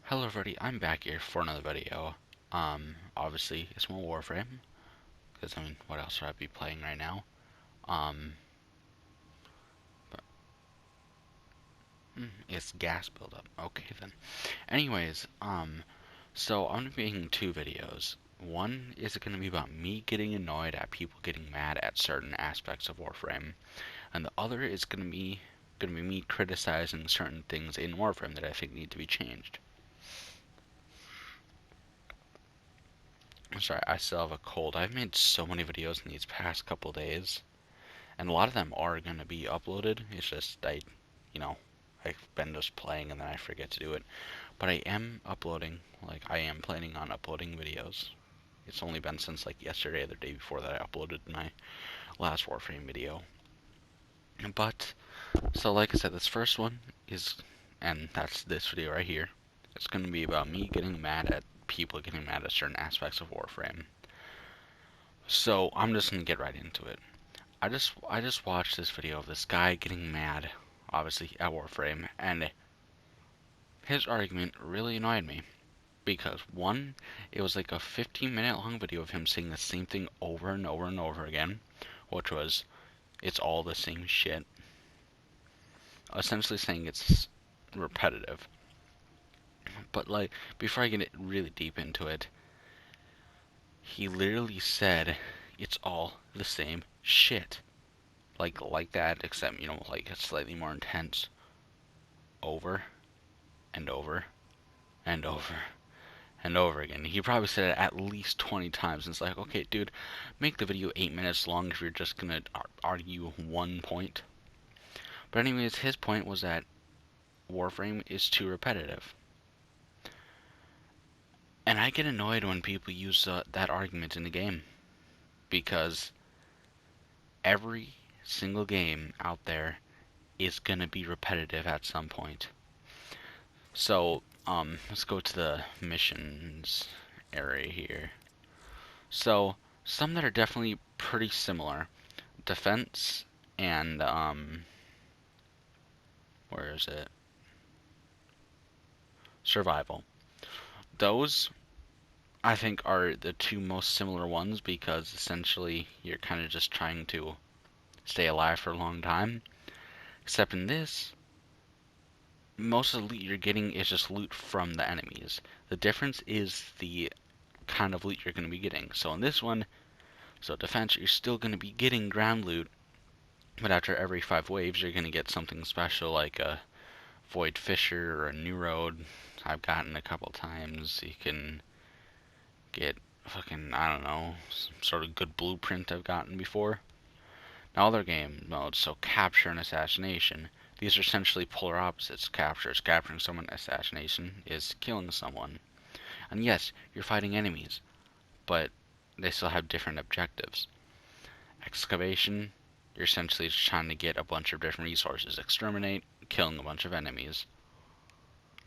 Hello everybody, I'm back here for another video. Obviously it's more Warframe, because I mean, what else would I be playing right now? Um, but, it's gas buildup. Okay then. Anyways, so I'm gonna be making two videos. One is gonna be about me getting annoyed at people getting mad at certain aspects of Warframe, and the other is gonna be me criticizing certain things in Warframe that I think need to be changed. I'm sorry, I still have a cold. I've made so many videos in these past couple days, and a lot of them are going to be uploaded. It's just I've been just playing and then I forget to do it. But I am uploading, like I am planning on uploading videos. It's only been since like yesterday or the day before that I uploaded my last Warframe video. But, so like I said, this first one is, and that's this video right here. It's going to be about me getting mad at people getting mad at certain aspects of Warframe. So I'm just going to get right into it. I just watched this video of this guy getting mad, obviously at Warframe, and his argument really annoyed me because one, it was like a 15-minute long video of him saying the same thing over and over and over again, which was it's all the same shit. Essentially saying it's repetitive. But like before I get really deep into it, he literally said it's all the same shit. Like that, except like it's slightly more intense. Over and over and over and over again. He probably said it at least 20 times. And it's like, okay, dude, make the video 8 minutes long if you're just gonna argue one point. But anyways, his point was that Warframe is too repetitive. And I get annoyed when people use that argument in the game, because every single game out there is gonna be repetitive at some point. So, let's go to the missions area here. So, some that are definitely pretty similar. Defense and, where is it? Survival. Those, I think, are the two most similar ones because essentially you're kind of just trying to stay alive for a long time. Except in this, most of the loot you're getting is just loot from the enemies. The difference is the kind of loot you're going to be getting. So in this one, defense, you're still going to be getting ground loot, but after every 5 waves, you're going to get something special like a Void Fissure or a New Road. I've gotten a couple times. You can get fucking, I don't know, some sort of good blueprint I've gotten before. Now other game modes, so capture and assassination. These are essentially polar opposites. Capture is capturing someone, assassination is killing someone. And yes, you're fighting enemies, but they still have different objectives. Excavation, you're essentially just trying to get a bunch of different resources. Exterminate, killing a bunch of enemies.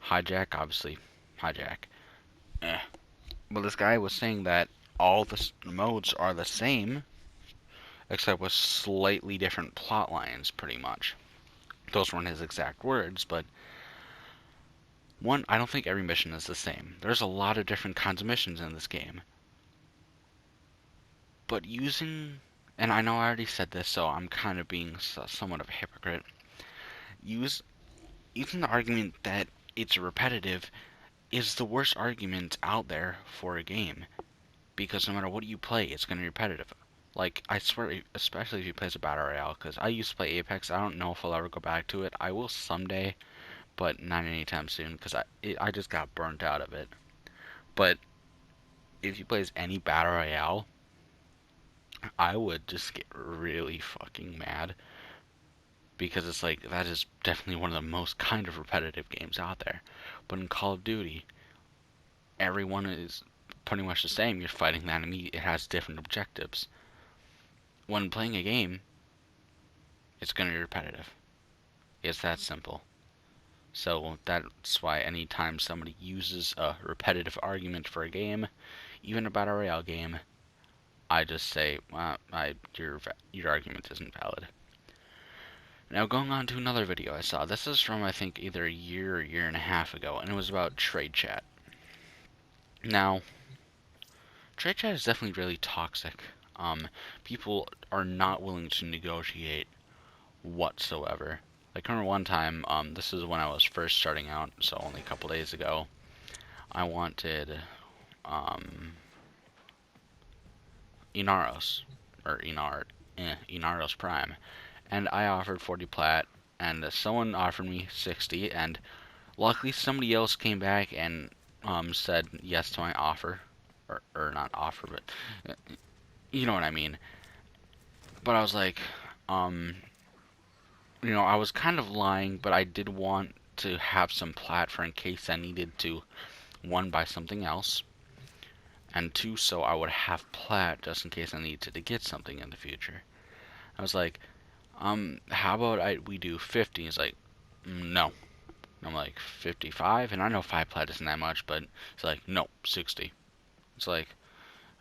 Hijack, obviously, hijack. Well, this guy was saying that all the modes are the same, except with slightly different plot lines, pretty much. Those weren't his exact words, but one, I don't think every mission is the same. There's a lot of different kinds of missions in this game. But using, and I know I already said this, so I'm kind of being somewhat of a hypocrite. Using the argument that it's repetitive is the worst argument out there for a game, because no matter what you play, it's going to be repetitive. Like, I swear, especially if you play as a battle royale, because I used to play Apex. I don't know if I'll ever go back to it. I will someday, but not anytime soon, because I just got burnt out of it. But if you play as any battle royale, I would just get really fucking mad, because it's like, that is definitely one of the most kind of repetitive games out there. But in Call of Duty, everyone is pretty much the same. You're fighting the enemy, it has different objectives. When playing a game, it's going to be repetitive. It's that simple. So that's why anytime somebody uses a repetitive argument for a game, even a battle royale game, I just say, well, your argument isn't valid. Now going on to another video I saw. This is from I think either a year or year and a half ago, and it was about trade chat. Now, trade chat is definitely really toxic. People are not willing to negotiate whatsoever. Like, I remember one time, this is when I was first starting out, so only a couple days ago, I wanted, Inaros, or Inaros Prime, and I offered 40 plat, and someone offered me 60, and luckily somebody else came back and, said yes to my offer, or not offer, but, you know what I mean. But I was like, I was kind of lying, but I did want to have some plat for in case I needed to, one, buy something else, and two, so I would have plat just in case I needed to get something in the future. I was like, how about we do 50? He's like, no. And I'm like, 55? And I know 5 plat isn't that much, but he's like, no, 60. It's like,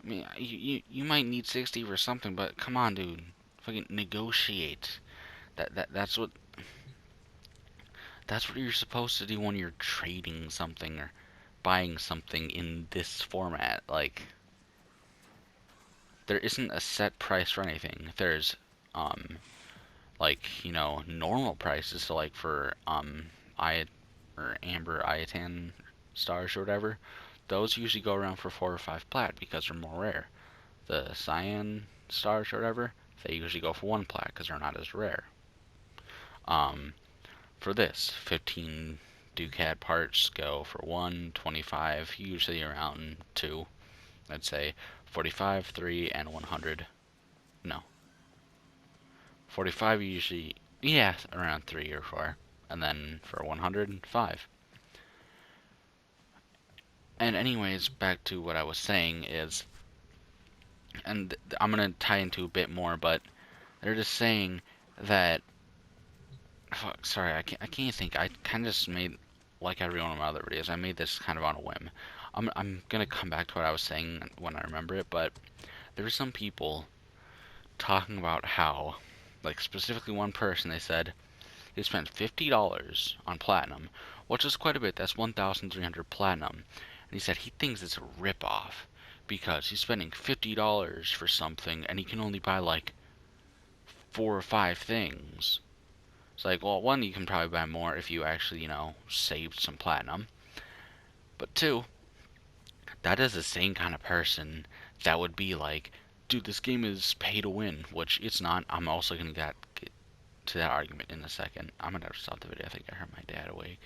I mean, you might need 60 for something, but come on, dude. Fucking negotiate. That's what you're supposed to do when you're trading something or buying something in this format. Like, there isn't a set price for anything. There's, normal prices. So, like, for, Amber Iatan stars or whatever, those usually go around for 4 or 5 plat because they're more rare. The cyan stars or whatever, they usually go for 1 plat because they're not as rare. For this, 15 Ducat parts go for 1, 25, usually around 2. I'd say 45, 3, and 100. No. 45 usually, yeah, around 3 or 4. And then for 100, 5. And anyways, back to what I was saying is, and I'm going to tie into a bit more, but they're just saying that, fuck, sorry, I can't think. I kind of just made, like every one of my other videos, I made this kind of on a whim. I'm going to come back to what I was saying when I remember it, but there were some people talking about how, like specifically one person, they said he spent $50 on platinum, which is quite a bit. That's 1,300 platinum. And he said he thinks it's a ripoff because he's spending $50 for something and he can only buy like 4 or 5 things. It's like, well, one, you can probably buy more if you actually, saved some platinum. But two, that is the same kind of person that would be like, dude, this game is pay to win, which it's not. I'm also going to get to that argument in a second. I'm going to have to stop the video. I think I heard my dad awake.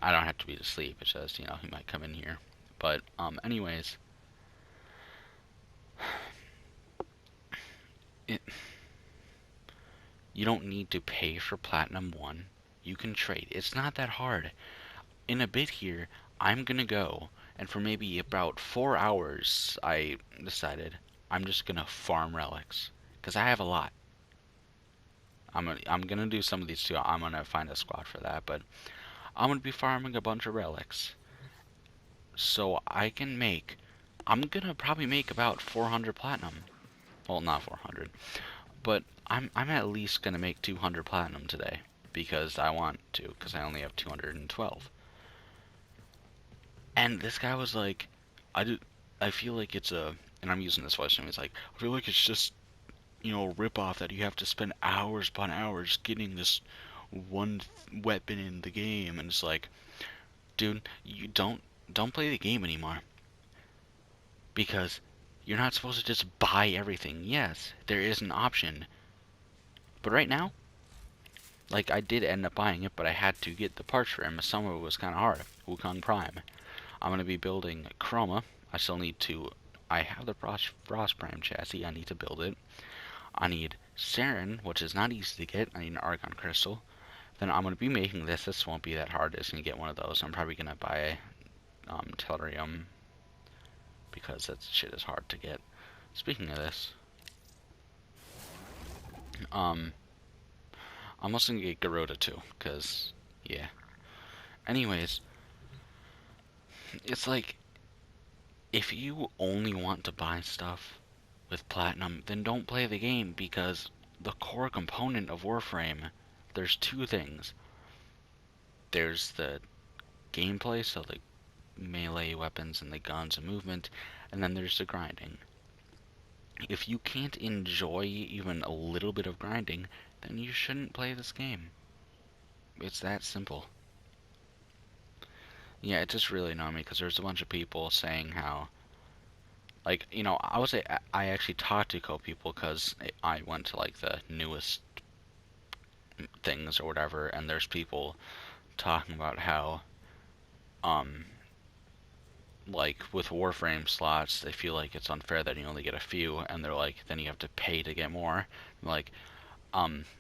I don't have to be asleep. It's just, he might come in here. But, anyways. You don't need to pay for Platinum 1. You can trade. It's not that hard. In a bit here, I'm gonna go, and for maybe about 4 hours, I decided I'm just gonna farm relics. Because I have a lot. I'm gonna do some of these too. I'm gonna find a squad for that, but I'm gonna be farming a bunch of relics. So I can make, I'm gonna probably make about 400 platinum. Well, not 400, but I'm at least gonna make 200 platinum today because I want to, because I only have 212. And this guy was like, I feel like it's and I'm using this voice, and he's like, I feel like it's just, a ripoff that you have to spend hours upon hours getting this one weapon in the game, and it's like, dude, you don't play the game anymore. Because you're not supposed to just buy everything. Yes, there is an option. But right now, like, I did end up buying it, but I had to get the parts for him. Some of it was kind of hard. Wukong Prime. I'm going to be building Chroma. I still need to, I have the Frost Prime chassis. I need to build it. I need Saren, which is not easy to get. I need an Argon Crystal. Then I'm going to be making this. This won't be that hard. Just going to get one of those. I'm probably going to buy Tellurium, because that shit is hard to get. Speaking of this, I'm also gonna get Garuda too, because, yeah. Anyways, it's like, if you only want to buy stuff with platinum, then don't play the game, because the core component of Warframe, there's two things. There's the gameplay, so the melee weapons and the guns and movement, and then there's the grinding. If you can't enjoy even a little bit of grinding, then you shouldn't play this game. It's that simple. Yeah, it just really annoyed me because there's a bunch of people saying how, like, you know, I actually talked to co-people because I went to like the newest things or whatever, and there's people talking about how, um, like with Warframe slots, they feel like it's unfair that you only get a few, and they're like, then you have to pay to get more. I'm like,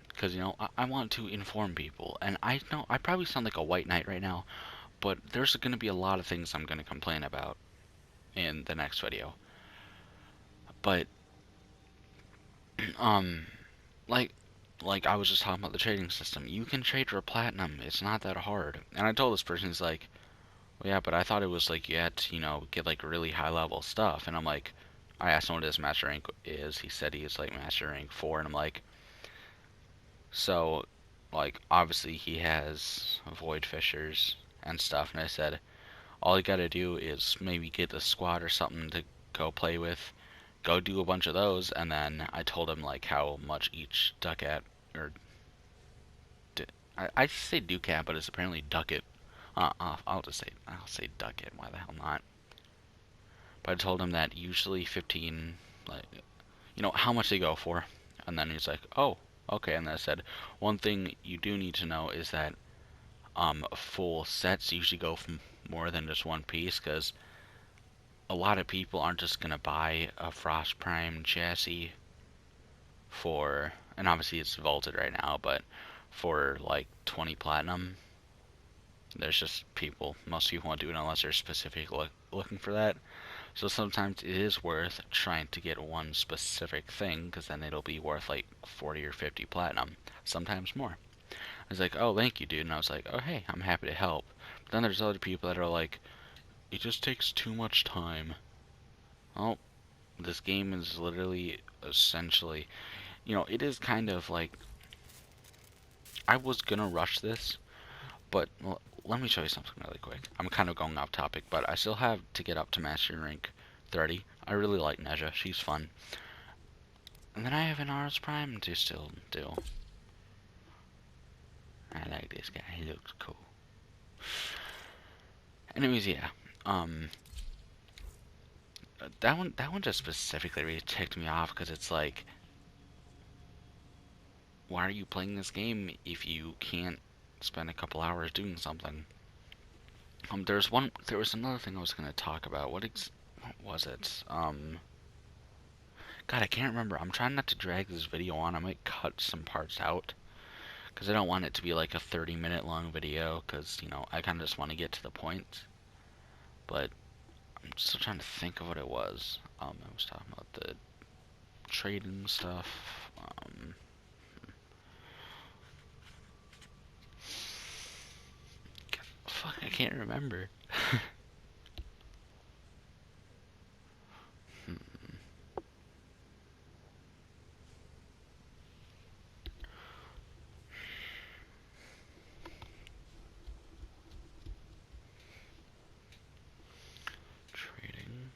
because you know, I want to inform people, and I know I probably sound like a white knight right now, but there's going to be a lot of things I'm going to complain about in the next video. But um, like I was just talking about the trading system. You can trade for platinum. It's not that hard. And I told this person, he's like, well, yeah, but I thought it was like you had to, you know, get like really high level stuff. And I'm like, I asked him what his master rank is. He said he is like master rank 4, and I'm like, so, like, obviously he has void fishers and stuff. And I said, all you gotta do is maybe get a squad or something to go play with, go do a bunch of those, and then I told him like how much each ducat or I say ducat, but it's apparently ducat. I'll say ducat. Why the hell not? But I told him that usually 15, like, you know, how much they go for, and then he's like, oh, okay. And then I said, one thing you do need to know is that full sets usually go from more than just one piece, because a lot of people aren't just gonna buy a Frost Prime chassis for, and obviously it's vaulted right now, but for like 20 platinum. There's just people, most people won't do it unless they're specifically looking for that. So sometimes it is worth trying to get one specific thing, because then it'll be worth like 40 or 50 platinum, sometimes more. I was like, oh, thank you, dude. And I was like, oh, hey, I'm happy to help. But then there's other people that are like, it just takes too much time. Well, this game is literally, essentially, you know, it is kind of like, I was gonna rush this, but well, let me show you something really quick. I'm kind of going off topic, but I still have to get up to Master Rank 30. I really like Neja. She's fun. And then I have an Ars Prime to still do. I like this guy. He looks cool. Anyways, yeah. That one just specifically really ticked me off, because it's like, why are you playing this game if you can't spend a couple hours doing something? There was another thing I was gonna talk about. What was it? God, I can't remember. I'm trying not to drag this video on. I might cut some parts out, because I don't want it to be like a 30-minute long video, because, you know, I kind of just want to get to the point. But I'm still trying to think of what it was. I was talking about the trading stuff. Fuck, I can't remember. Trading.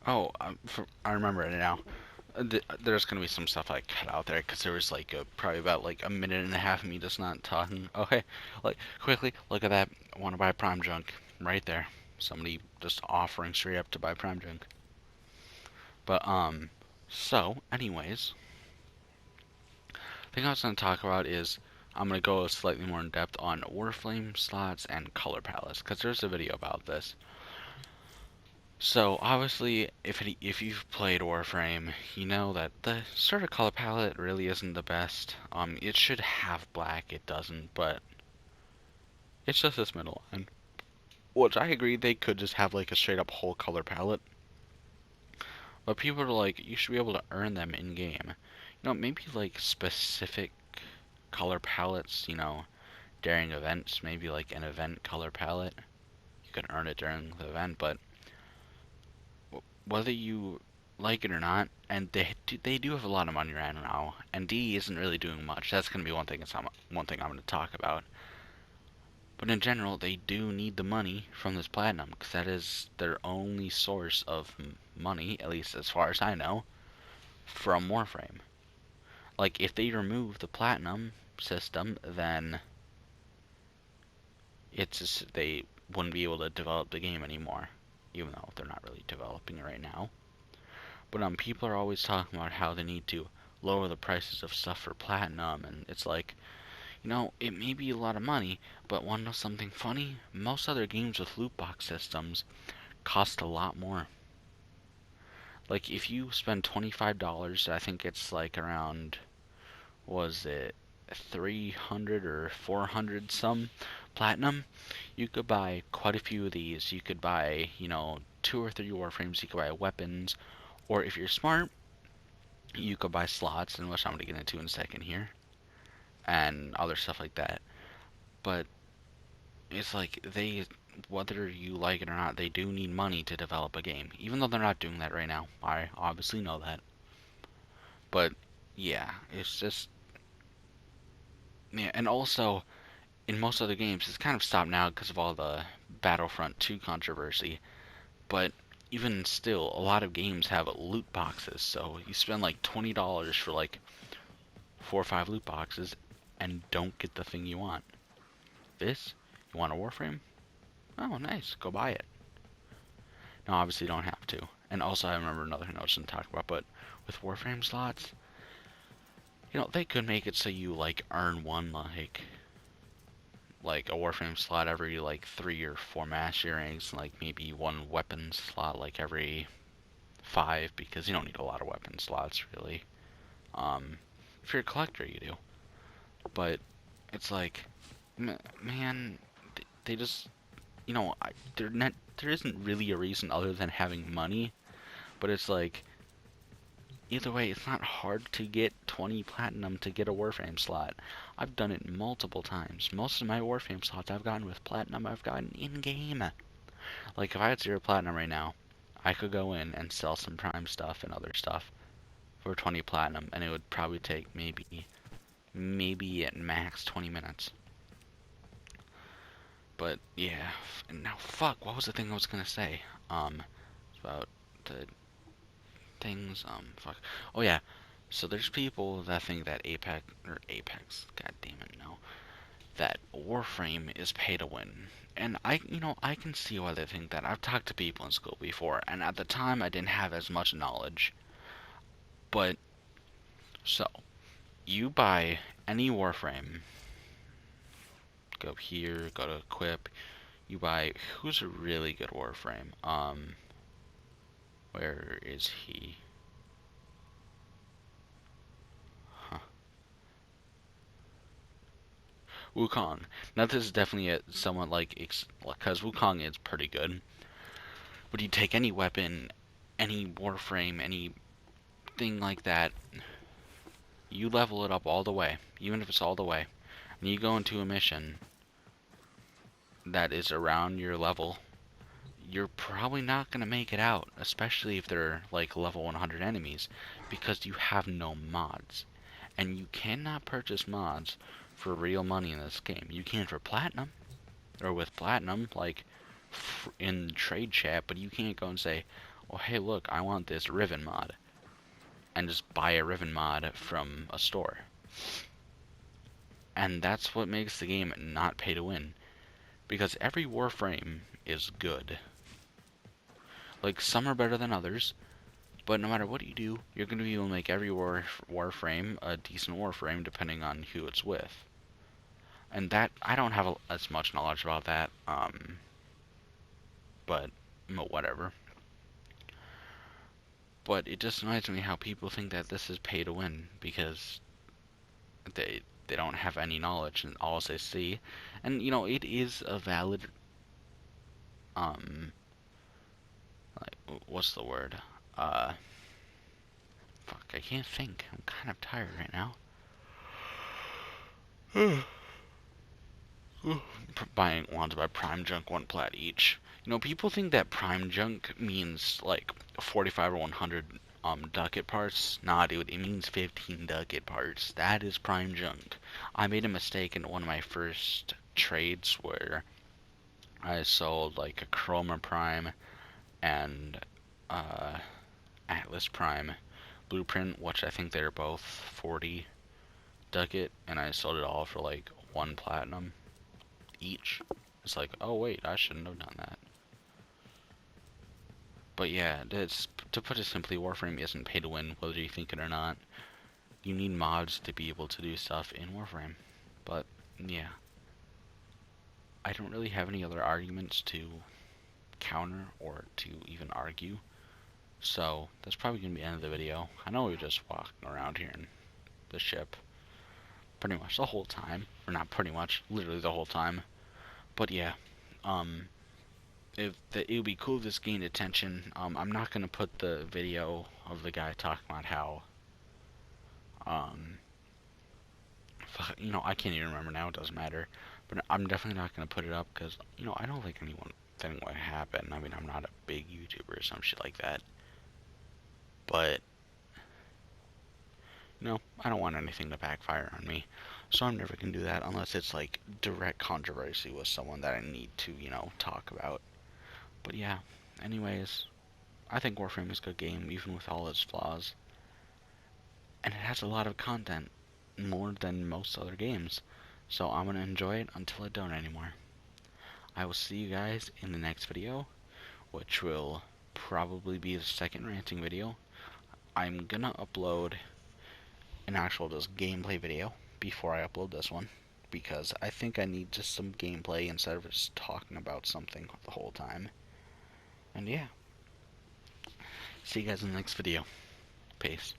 Oh, I remember it now. There's gonna be some stuff I cut out there, because there was like probably about like a minute and a half of me just not talking. Okay, like quickly look at that. I want to buy Prime Junk right there. Somebody just offering straight up to buy Prime Junk. But so anyways, the thing I was gonna talk about is I'm going to go slightly more in depth on warframe slots and color palettes, because there's a video about this. So obviously, if you've played Warframe, you know that the sort of color palette really isn't the best. It should have black, it doesn't, but it's just this middle line. Which I agree, they could just have like a straight up whole color palette. But people are like, you should be able to earn them in game. You know, maybe like specific color palettes, you know, during events, maybe like an event color palette. You can earn it during the event, but whether you like it or not, and they do have a lot of money right now, and D isn't really doing much. That's going to be one thing. One thing I'm going to talk about. But in general, they do need the money from this platinum, because that is their only source of money, at least as far as I know, from Warframe. Like, if they remove the platinum system, then it's just, they wouldn't be able to develop the game anymore, even though they're not really developing it right now. But people are always talking about how they need to lower the prices of stuff for platinum, and it's like, you know, it may be a lot of money, but wanna know something funny? Most other games with loot box systems cost a lot more. Like, if you spend $25, I think it's like around, was it 300 or 400 some platinum, you could buy quite a few of these. You could buy, you know, 2 or 3 warframes, you could buy weapons, or if you're smart, you could buy slots, and which I'm going to get into in a second here, and other stuff like that. But it's like whether you like it or not, they do need money to develop a game, even though they're not doing that right now. I obviously know that. But yeah, it's just, yeah, and also in most other games, it's kind of stopped now because of all the Battlefront 2 controversy. But even still, a lot of games have loot boxes, so you spend like $20 for like 4 or 5 loot boxes and don't get the thing you want. This? You want a Warframe? Oh, nice. Go buy it. No, obviously you don't have to. And also, I remember another thing I was going to talk about, but with Warframe slots, you know, they could make it so you, like, earn one, like a Warframe slot every, like, 3 or 4 mastery ranks, and, like, maybe one weapon slot, like, every 5, because you don't need a lot of weapon slots, really. If you're a collector, you do. But it's like, man, they just, you know, there isn't really a reason other than having money, but it's like, either way, it's not hard to get 20 platinum to get a Warframe slot. I've done it multiple times. Most of my Warframe slots I've gotten with platinum, I've gotten in-game. Like, if I had 0 platinum right now, I could go in and sell some prime stuff and other stuff for 20 platinum, and it would probably take maybe at max 20 minutes. But yeah, now fuck, what was the thing I was gonna say? It's about the things, fuck. Oh yeah, so there's people that think that Apex, god damn it, no, that Warframe is pay to win. And I can see why they think that. I've talked to people in school before, and at the time I didn't have as much knowledge. But, so, you buy any Warframe, go here, go to equip, you buy, who's a really good Warframe? Where is he? Huh. Wukong. Now this is definitely someone like, because Wukong is pretty good. But you take any weapon, any Warframe, anything like that, you level it up all the way, even if it's all the way, and you go into a mission that is around your level, you're probably not going to make it out, especially if they're like level 100 enemies, because you have no mods. And you cannot purchase mods for real money in this game. You can for platinum, or with platinum, like in trade chat, but you can't go and say, oh hey look, I want this Riven mod, and just buy a Riven mod from a store. And that's what makes the game not pay to win, because every Warframe is good. Like, some are better than others, but no matter what you do, you're going to be able to make every Warframe a decent Warframe, depending on who it's with. And that, I don't have as much knowledge about that, but whatever. But it just annoys me how people think that this is pay to win because they don't have any knowledge and all they see. And it is a valid um like what's the word? Uh Fuck, I can't think. I'm kind of tired right now. Buying wands by Prime Junk, 1 plat each. People think that Prime Junk means like 45 or 100 ducat parts. Nah, dude, it means 15 ducat parts. That is Prime Junk. I made a mistake in one of my first trades where I sold like a Chroma Prime and Atlas Prime blueprint, which I think they're both 40 ducat, and I sold it all for like 1 platinum each. It's like, oh wait, I shouldn't have done that. But yeah, to put it simply, Warframe isn't pay to win, whether you think it or not. You need mods to be able to do stuff in Warframe. But yeah, I don't really have any other arguments to counter or to even argue. So that's probably going to be the end of the video. I know we were just walking around here in the ship pretty much the whole time. Or not pretty much, literally the whole time. But yeah, it would be cool if this gained attention. I'm not going to put the video of the guy talking about how, I can't even remember now, it doesn't matter. But I'm definitely not going to put it up because, I don't think anything would happen. I mean, I'm not a big YouTuber or some shit like that. But, I don't want anything to backfire on me. So I'm never going to do that unless it's like direct controversy with someone that I need to, talk about. But yeah, anyways, I think Warframe is a good game, even with all its flaws. And it has a lot of content, more than most other games. So I'm going to enjoy it until I don't anymore. I will see you guys in the next video, which will probably be the second ranting video. I'm going to upload an actual just gameplay video before I upload this one, because I think I need just some gameplay instead of just talking about something the whole time. And yeah, see you guys in the next video. Peace.